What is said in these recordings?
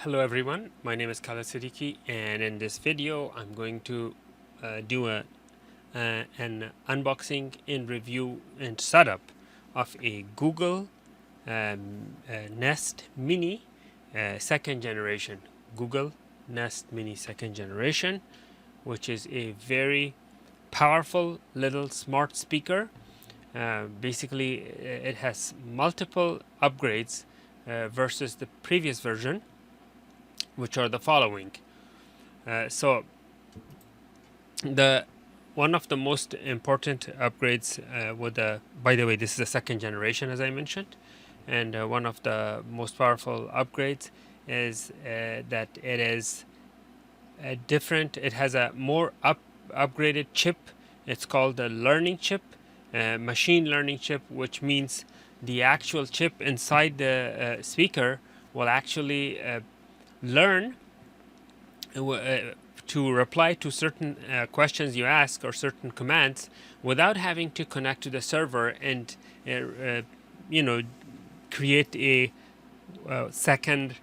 Hello everyone, my name is Khaled Siddiqui, and in this video I'm going to do an unboxing and review and setup of a Google Nest Mini second generation. Google Nest Mini second generation, which is a very powerful little smart speaker. Basically, it has multiple upgrades versus the previous version, which are the following. So the one of the most important upgrades with the, by the way, this is the second generation as I mentioned, and one of the most powerful upgrades is that it is different. It has a more upgraded chip. It's called the learning chip, machine learning chip, which means the actual chip inside the speaker will actually learn to reply to certain questions you ask or certain commands without having to connect to the server and you know create a second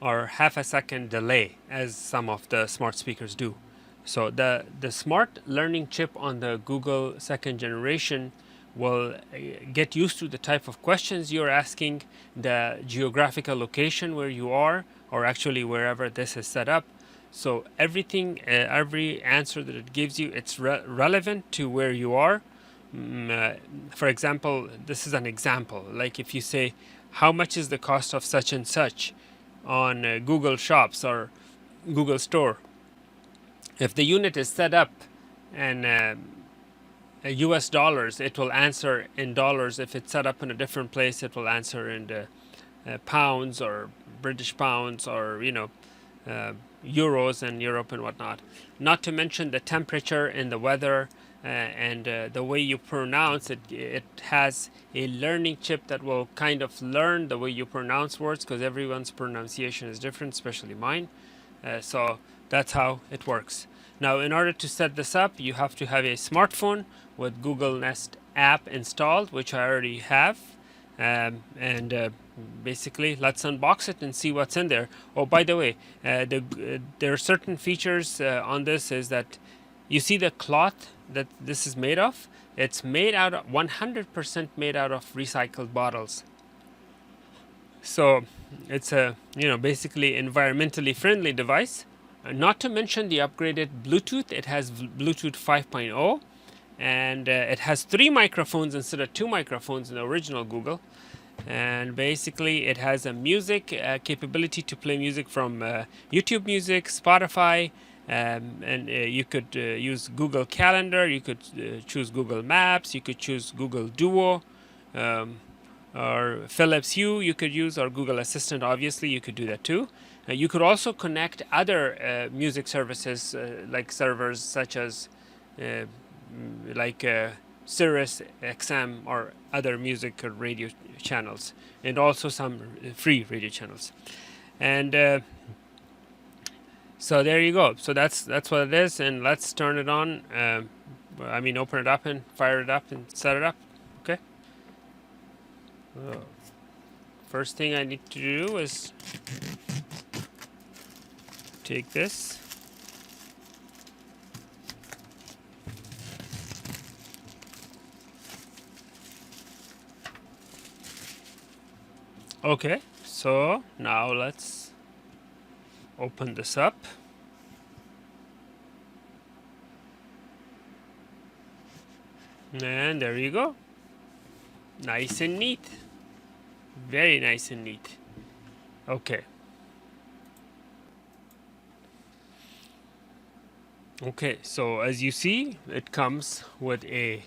or half a second delay as some of the smart speakers do. So the smart learning chip on the Google second generation will get used to the type of questions you're asking, the geographical location where you are, or actually wherever this is set up. So everything, every answer that it gives you, it's relevant to where you are. For example, this is an example. Like if you say, how much is the cost of such and such on Google Shops or Google Store? If the unit is set up and US dollars, it will answer in dollars. If it's set up in a different place, it will answer in the pounds or British pounds or euros in Europe and whatnot. Not to mention the temperature and the weather and the way you pronounce it. It has a learning chip that will kind of learn the way you pronounce words, because everyone's pronunciation is different, especially mine. So that's how it works. Now, in order to set this up, you have to have a smartphone with Google Nest app installed, which I already have. Basically, let's unbox it and see what's in there. Oh, by the way, there are certain features on this, is that you see the cloth that this is made of. It's made out of 100% made out of recycled bottles. So it's a basically environmentally friendly device. Not to mention the upgraded Bluetooth. It has Bluetooth 5.0, and it has 3 microphones instead of 2 microphones in the original Google. And basically it has a music capability to play music from YouTube Music, Spotify, and you could use Google Calendar, you could choose Google Maps, you could choose Google Duo, or Philips Hue you could use, or Google Assistant. Obviously you could do that too. You could also connect other music services, like servers such as Sirius XM or other music or radio channels, and also some free radio channels. And so there you go. So that's what it is, and let's turn it on. Open it up and fire it up and set it up. Okay. First thing I need to do is take this. Okay, so now let's open this up. And there you go. Nice and neat. Very nice and neat. Okay. Okay, so as you see, it comes with a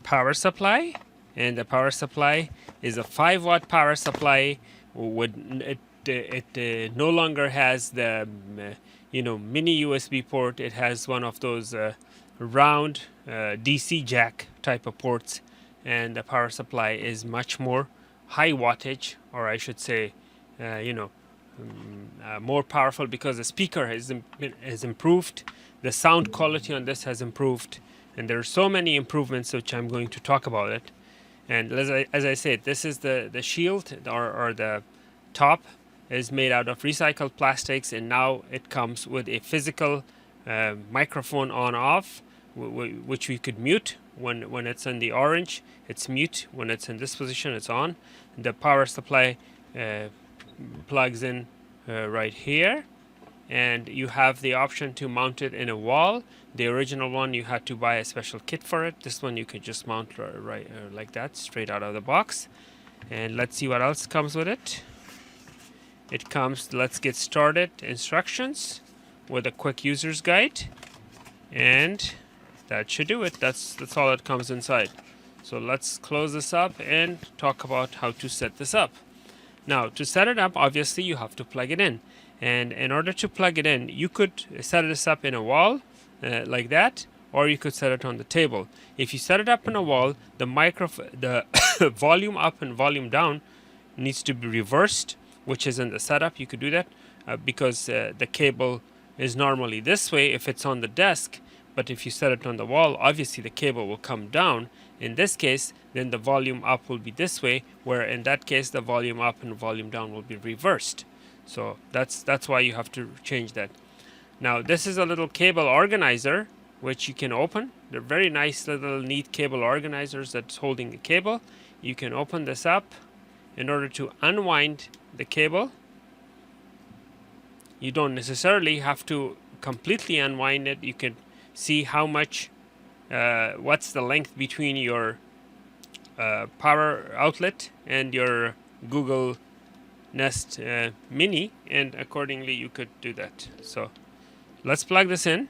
power supply, and the power supply is a 5-watt power supply. It no longer has the mini USB port. It has one of those round DC jack type of ports, and the power supply is much more high wattage, or I should say more powerful, because the speaker has improved. The sound quality on this has improved, and there are so many improvements which I'm going to talk about it. And as I said, this is the shield or the top is made out of recycled plastics, and now it comes with a physical microphone on off, which we could mute when it's in the orange. It's mute. When it's in this position, it's on. The power supply plugs in right here, and you have the option to mount it in a wall. The original one, you had to buy a special kit for it. This one you could just mount right like that, straight out of the box. And let's see what else comes with it. It comes, let's get started, instructions with a quick user's guide, and that should do it. That's all that comes inside. So let's close this up and talk about how to set this up. Now, to set it up, obviously you have to plug it in. And in order to plug it in, you could set this up in a wall like that, or you could set it on the table. If you set it up in a wall, the volume up and volume down needs to be reversed, which is in the setup. You could do that because the cable is normally this way if it's on the desk, but if you set it on the wall, obviously the cable will come down. In this case, then the volume up will be this way, where in that case the volume up and volume down will be reversed. So that's why you have to change that. Now this is a little cable organizer which you can open. They're very nice little neat cable organizers that's holding the cable. You can open this up. In order to unwind the cable, you don't necessarily have to completely unwind it. You can see how much what's the length between your power outlet and your Google Nest Mini, and accordingly you could do that. So let's plug this in.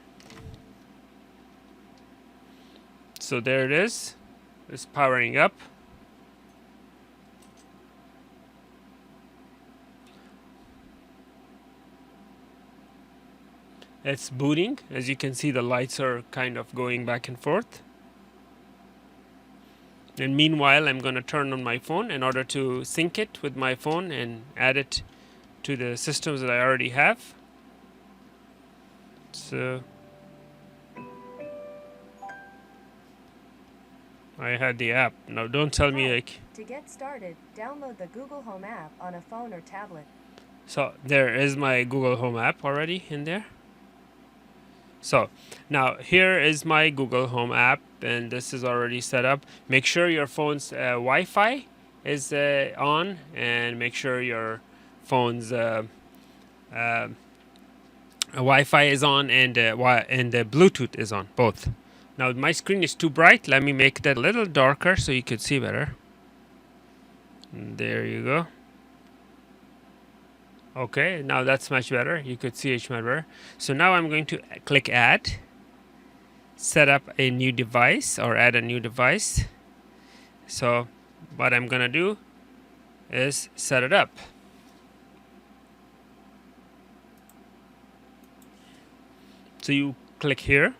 So there it is. It's powering up. It's booting. As you can see, the lights are kind of going back and forth. And meanwhile, I'm going to turn on my phone in order to sync it with my phone and add it to the systems that I already have. So I had the app. Now don't tell me like... To get started, download the Google Home app on a phone or tablet. So there is my Google Home app already in there. So now here is my Google Home app, and this is already set up. Make sure your phone's Wi-Fi is on, and make sure your phone's Wi-Fi is on, and the Bluetooth is on, both. Now my screen is too bright. Let me make that a little darker so you can see better. And there you go. Okay, now that's much better. You could see it much better. So now I'm going to click Add, set up a new device, or add a new device. So what I'm going to do is set it up. So you click here.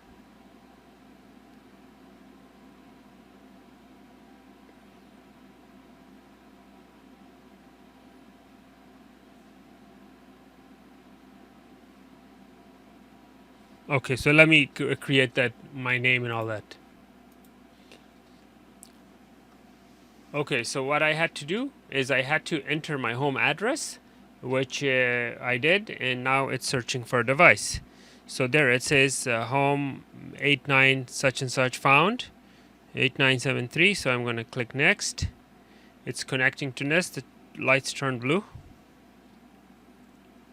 Okay, so let me create that, my name and all that. Okay, so what I had to do is I had to enter my home address, which I did, and now it's searching for a device. So there it says home 89 such and such found, 8973. So I'm going to click next. It's connecting to Nest. The lights turn blue.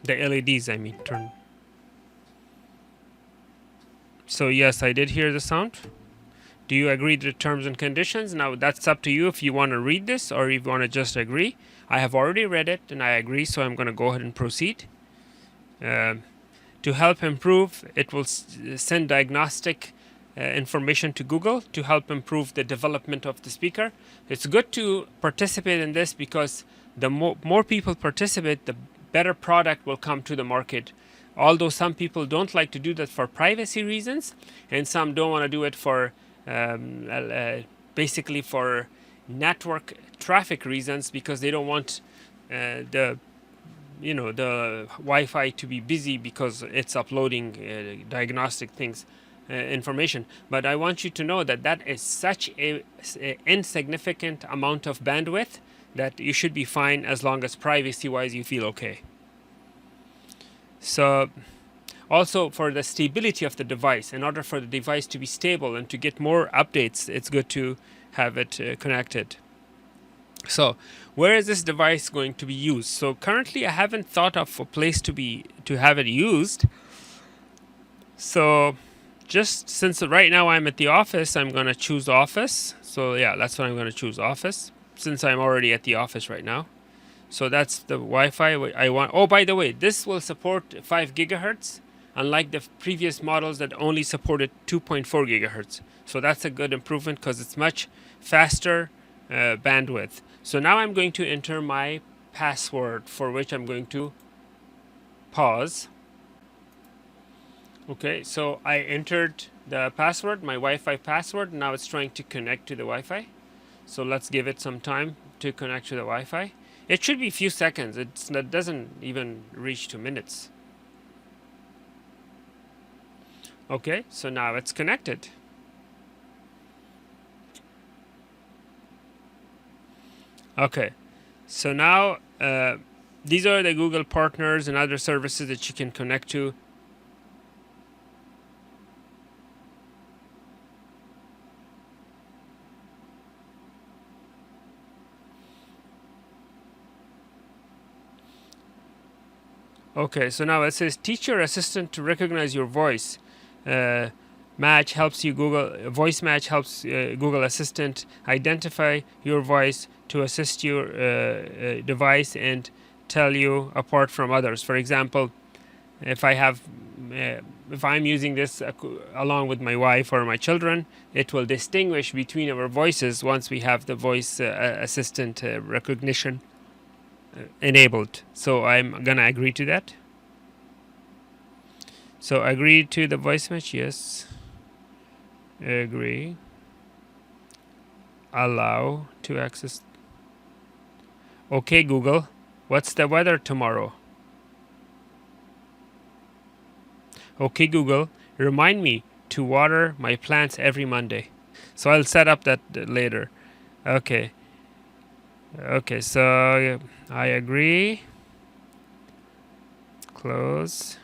The LEDs, I mean, turn. So yes, I did hear the sound. Do you agree to the terms and conditions? Now that's up to you if you want to read this or if you want to just agree. I have already read it and I agree, so I'm going to go ahead and proceed. To help improve, it will send diagnostic information to Google to help improve the development of the speaker. It's good to participate in this because the more people participate, the better product will come to the market. Although some people don't like to do that for privacy reasons, and some don't want to do it for basically for network traffic reasons, because they don't want the Wi-Fi to be busy because it's uploading diagnostic things, information. But I want you to know that that is such a insignificant amount of bandwidth that you should be fine as long as privacy-wise you feel okay. So also for the stability of the device, in order for the device to be stable and to get more updates, it's good to have it connected. So where is this device going to be used? So currently I haven't thought of a place to have it used. So just since right now I'm at the office, I'm going to choose office. So yeah, that's what I'm going to choose, office, since I'm already at the office right now. So that's the Wi-Fi I want. Oh, by the way, this will support 5 gigahertz, unlike the previous models that only supported 2.4 gigahertz. So that's a good improvement because it's much faster bandwidth. So now I'm going to enter my password, for which I'm going to pause. Okay, so I entered the password, my Wi-Fi password. Now it's trying to connect to the Wi-Fi. So let's give it some time to connect to the Wi-Fi. It should be a few seconds. It doesn't even reach 2 minutes. Okay, so now it's connected. Okay, so now these are the Google partners and other services that you can connect to. Okay, so now it says teacher assistant to recognize your voice. Match helps you Google voice match helps Google Assistant identify your voice to assist your device and tell you apart from others. For example, if I'm using this along with my wife or my children, it will distinguish between our voices once we have the voice assistant recognition enabled. So I'm gonna agree to that. So agree to the voice match, yes. Agree. Allow to access. Okay, Google, what's the weather tomorrow? Okay, Google, remind me to water my plants every Monday. So I'll set up that later. Okay. Okay, so I agree. Close.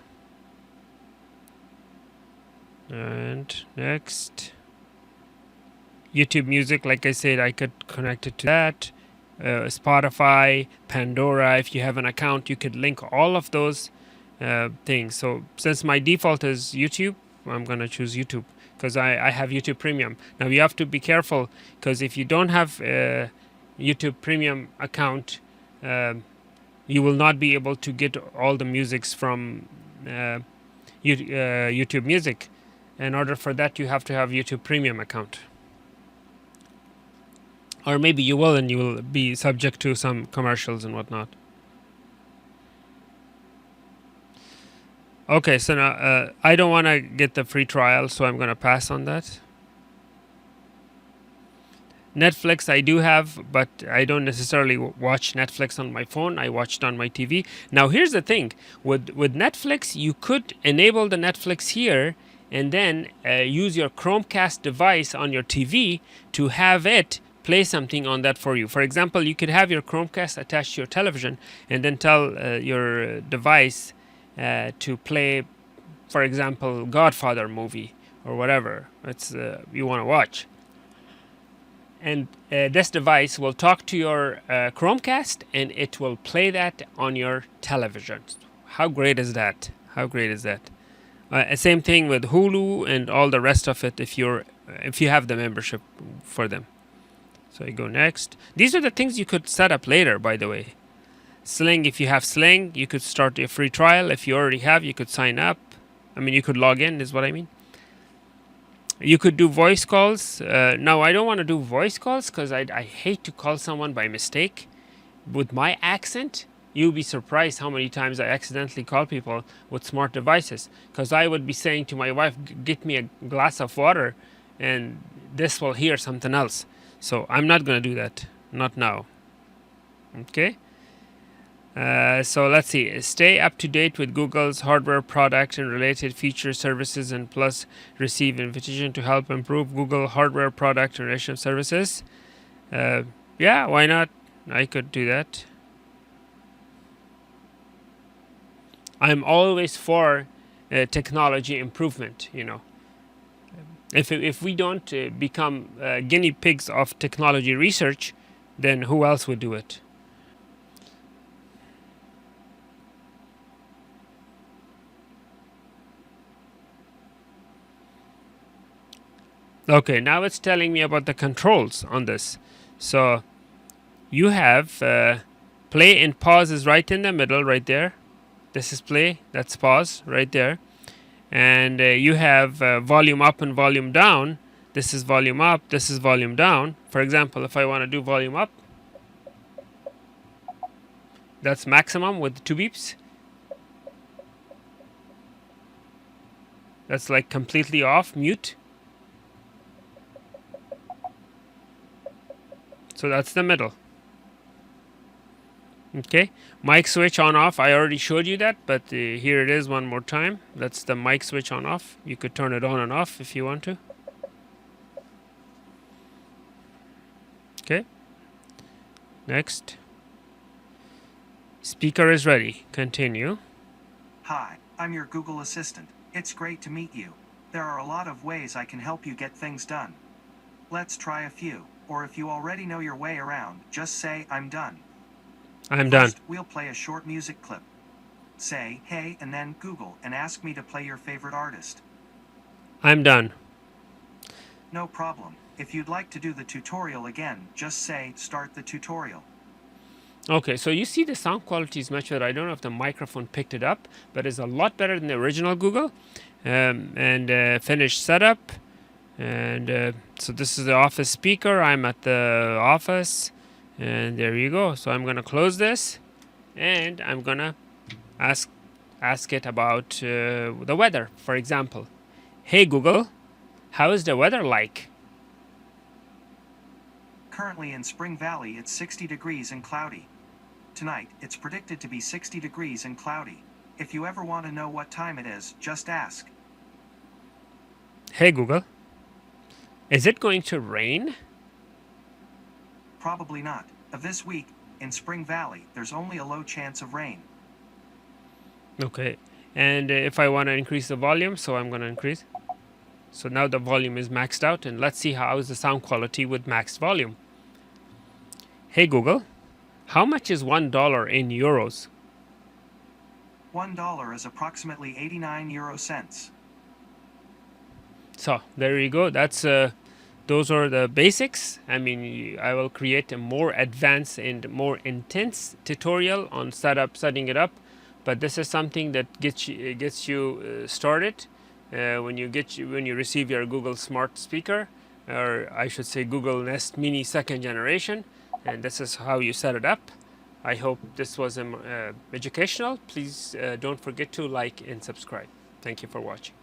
And next. YouTube Music, like I said, I could connect it to that. Spotify, Pandora, if you have an account, you could link all of those things. So since my default is YouTube, I'm going to choose YouTube because I have YouTube Premium. Now you have to be careful because if you don't have a YouTube Premium account, you will not be able to get all the musics from YouTube Music. In order for that, you have to have YouTube Premium account. Or maybe you will, and you will be subject to some commercials and whatnot. Okay, so now I don't want to get the free trial, so I'm going to pass on that. Netflix I do have, but I don't necessarily watch Netflix on my phone. I watch it on my TV. Now here's the thing. With Netflix, you could enable the Netflix here and then use your Chromecast device on your TV to have it play something on that for you. For example, you could have your Chromecast attached to your television and then tell your device to play, for example, Godfather movie or whatever it's you want to watch. And this device will talk to your Chromecast and it will play that on your television. How great is that? How great is that? Same thing with Hulu and all the rest of it if you have the membership for them. So you go next. These are the things you could set up later, by the way. Sling, if you have Sling, you could start a free trial. If you already have, you could sign up. I mean, you could log in, is what I mean. You could do voice calls. Now, I don't want to do voice calls because I hate to call someone by mistake. With my accent, you'll be surprised how many times I accidentally call people with smart devices. Because I would be saying to my wife, get me a glass of water, and this will hear something else. So I'm not going to do that. Not now. Okay? So let's see. Stay up to date with Google's hardware product and related features, services, and plus receive invitation to help improve Google hardware product and related services. Yeah, why not? I could do that. I'm always for technology improvement. If we don't become guinea pigs of technology research, then who else would do it? Okay, now it's telling me about the controls on this. So you have play and pause is right in the middle, right there. This is play, that's pause, right there. And you have volume up and volume down. This is volume up, this is volume down. For example, if I want to do volume up, that's maximum with 2 beeps. That's like completely off, mute. So that's the middle. Okay, mic switch on off. I already showed you that, but here it is one more time. That's the mic switch on off. You could turn it on and off if you want to. Okay, next. Speaker is ready. Continue. Hi, I'm your Google Assistant. It's great to meet you. There are a lot of ways I can help you get things done. Let's try a few, or if you already know your way around, just say, I'm done. I'm done. First, we'll play a short music clip. Say, hey, and then Google and ask me to play your favorite artist. I'm done. No problem. If you'd like to do the tutorial again, just say, start the tutorial. Okay, so you see the sound quality is much better. I don't know if the microphone picked it up, but it's a lot better than the original Google. Finish setup. And so this is the office speaker. I'm at the office. And there you go. So I'm going to close this. And I'm going to ask it about the weather, for example. Hey, Google, how is the weather like? Currently in Spring Valley, it's 60 degrees and cloudy. Tonight, it's predicted to be 60 degrees and cloudy. If you ever want to know what time it is, just ask. Hey, Google, is it going to rain? Probably not. Of this week, in Spring Valley, there's only a low chance of rain. Okay, and if I want to increase the volume, so I'm going to increase. So now the volume is maxed out, and let's see how is the sound quality with maxed volume. Hey Google, how much is $1 in euros? $1 is approximately 89 euro cents. So there you go. That's those are the basics. I mean, I will create a more advanced and more intense tutorial on setting it up. But this is something that gets you started when you receive your Google Smart Speaker, or I should say Google Nest Mini 2nd generation. And this is how you set it up. I hope this was educational. Please don't forget to like and subscribe. Thank you for watching.